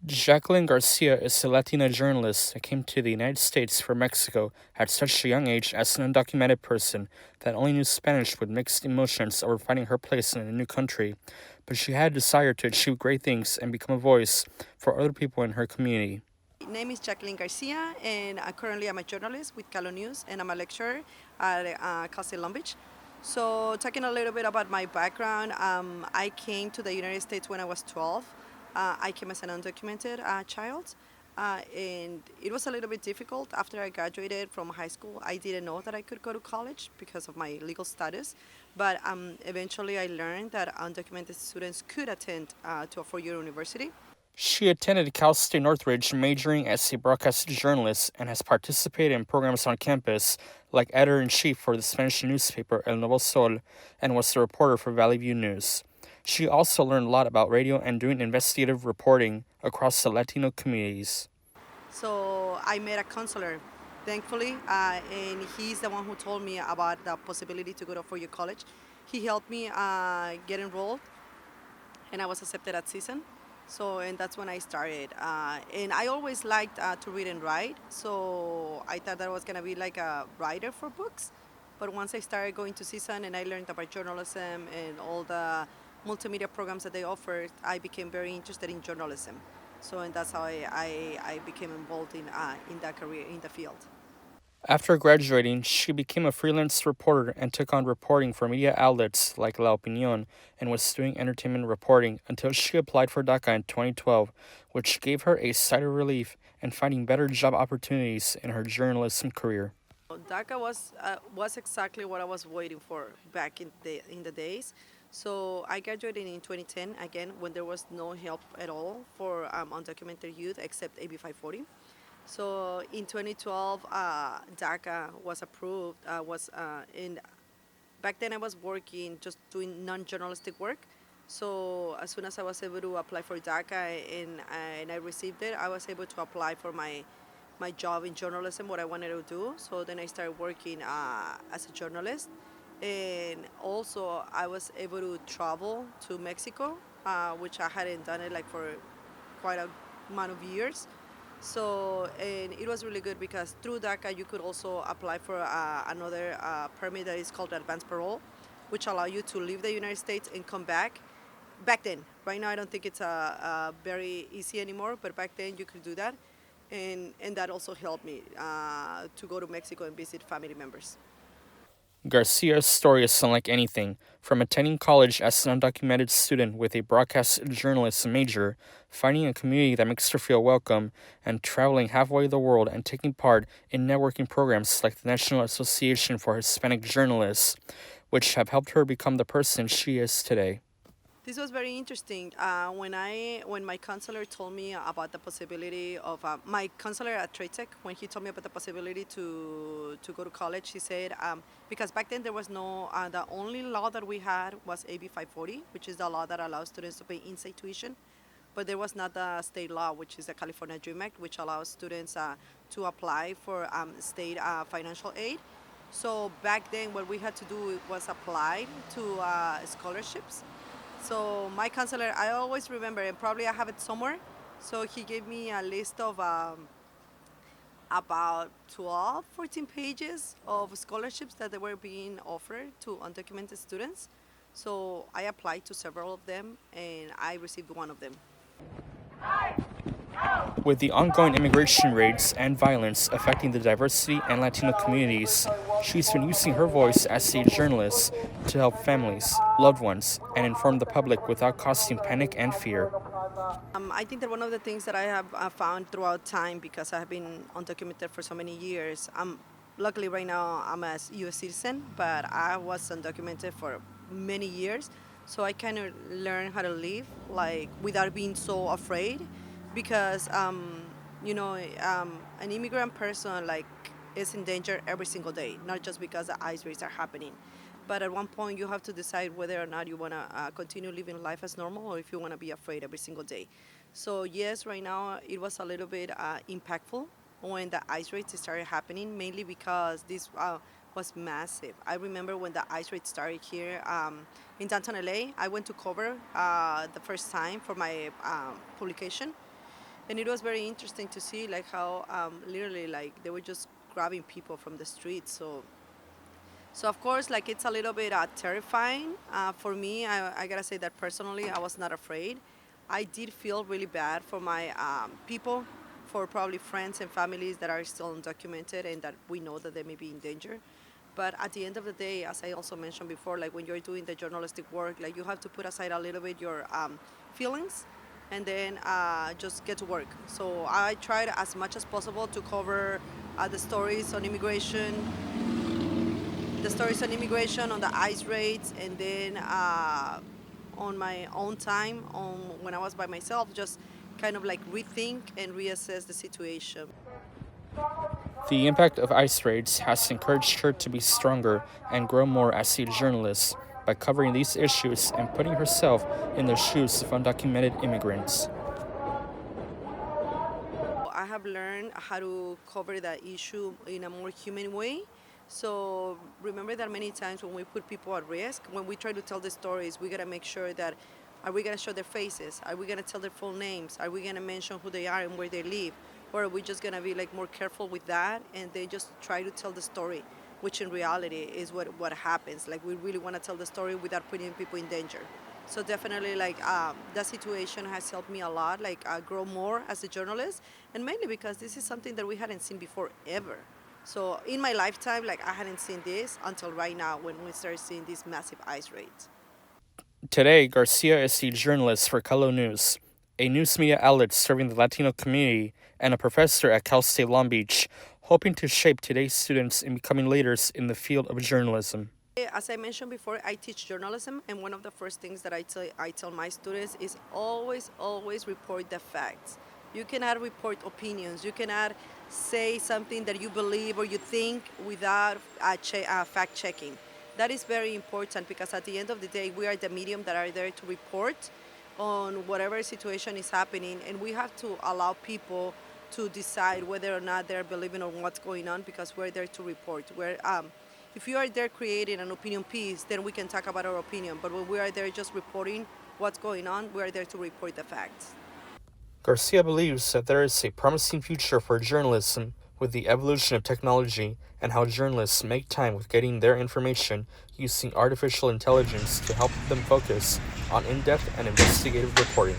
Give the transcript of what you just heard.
Jacqueline Garcia is a Latina journalist that came to the United States from Mexico at such a young age as an undocumented person that only knew Spanish with mixed emotions over finding her place in a new country, but she had a desire to achieve great things and become a voice for other people in her community. My name is Jacqueline Garcia, and currently I'm a journalist with Calo News, and I'm a lecturer at Cal State Long Beach. So, talking a little bit about my background, I came to the United States when I was 12. I came as an undocumented child, and it was a little bit difficult after I graduated from high school. I didn't know that I could go to college because of my legal status, but eventually I learned that undocumented students could attend to a four-year university. She attended Cal State Northridge, majoring as a broadcast journalist, and has participated in programs on campus like editor-in-chief for the Spanish newspaper El Nuevo Sol and was a reporter for Valley View News. She also learned a lot about radio and doing investigative reporting across the Latino communities. So I met a counselor, thankfully, and he's the one who told me about the possibility to go to four-year college. He helped me get enrolled, and I was accepted at season. So, and that's when I started. And I always liked to read and write, so I thought that I was gonna be like a writer for books. But once I started going to season and I learned about journalism and all the multimedia programs that they offered, I became very interested in journalism. So, and that's how I became involved in that career, in the field. After graduating, she became a freelance reporter and took on reporting for media outlets like La Opinión and was doing entertainment reporting until she applied for DACA in 2012, which gave her a sigh of relief and finding better job opportunities in her journalism career. DACA was exactly what I was waiting for back in the days. So I graduated in 2010 again when there was no help at all for undocumented youth except AB 540. So in 2012, DACA was approved. Was in Back then I was working just doing non-journalistic work. So as soon as I was able to apply for DACA and I received it, I was able to apply for my job in journalism, what I wanted to do. So then I started working as a journalist. And also I was able to travel to Mexico, which I hadn't done it like for quite a amount of years. So, and it was really good because through DACA you could also apply for another permit that is called advance parole, which allow you to leave the United States and come back. Back then, right now I don't think it's very easy anymore, but back then you could do that. And that also helped me to go to Mexico and visit family members. Garcia's story is unlike anything, from attending college as an undocumented student with a broadcast journalism major, finding a community that makes her feel welcome, and traveling halfway the world and taking part in networking programs like the National Association for Hispanic Journalists, which have helped her become the person she is today. This was very interesting. When my counselor told me about the possibility of my counselor at Trade Tech, when he told me about the possibility to go to college, he said because back then there was no the only law that we had was AB 540, which is the law that allows students to pay in-state tuition, but there was not the state law, which is the California Dream Act, which allows students to apply for state financial aid. So back then, what we had to do was apply to scholarships. So my counselor, I always remember, and probably I have it somewhere. So he gave me a list of about 12, 14 pages of scholarships that they were being offered to undocumented students. So I applied to several of them, and I received one of them. With the ongoing immigration raids and violence affecting the diversity and Latino communities, she's been using her voice as a journalist to help families, loved ones, and inform the public without causing panic and fear. I think that one of the things that I have found throughout time, because I have been undocumented for so many years, luckily right now I'm a U.S. citizen, but I was undocumented for many years. So I kind of learned how to live like without being so afraid, because an immigrant person like is in danger every single day, not just because the ICE raids are happening. But at one point, you have to decide whether or not you want to continue living life as normal or if you want to be afraid every single day. So, yes, right now it was a little bit impactful when the ice raids started happening, mainly because this was massive. I remember when the ice raid started here in downtown LA, I went to cover the first time for my publication. And it was very interesting to see like how literally like they were just grabbing people from the streets. So of course, like it's a little bit terrifying for me. I gotta say that personally, I was not afraid. I did feel really bad for my people, for probably friends and families that are still undocumented and that we know that they may be in danger. But at the end of the day, as I also mentioned before, like when you're doing the journalistic work, like you have to put aside a little bit your feelings and then just get to work. So I tried as much as possible to cover the stories on immigration, on the ICE raids, and then on my own time, on when I was by myself, just kind of like rethink and reassess the situation. The impact of ICE raids has encouraged her to be stronger and grow more as a journalist by covering these issues and putting herself in the shoes of undocumented immigrants. I have learned how to cover that issue in a more human way. So remember that many times when we put people at risk, when we try to tell the stories, we gotta make sure that are we gonna show their faces? Are we gonna tell their full names? Are we gonna mention who they are and where they live? Or are we just gonna be like more careful with that and they just try to tell the story, which in reality is what happens. Like we really wanna tell the story without putting people in danger. So definitely, like that situation has helped me a lot, like grow more as a journalist, and mainly because this is something that we hadn't seen before ever. So in my lifetime, like I hadn't seen this until right now when we started seeing these massive ice raids. Today, Garcia is a journalist for Calo News, a news media outlet serving the Latino community, and a professor at Cal State Long Beach, hoping to shape today's students in becoming leaders in the field of journalism. As I mentioned before, I teach journalism, and one of the first things that I tell my students is always report the facts. You cannot report opinions. You cannot say something that you believe or you think without fact checking. That is very important because at the end of the day, we are the medium that are there to report on whatever situation is happening, and we have to allow people to decide whether or not they're believing on what's going on because we're there to report. If you are there creating an opinion piece, then we can talk about our opinion. But when we are there just reporting what's going on, we are there to report the facts. Garcia believes that there is a promising future for journalism with the evolution of technology and how journalists make time with getting their information using artificial intelligence to help them focus on in-depth and investigative reporting.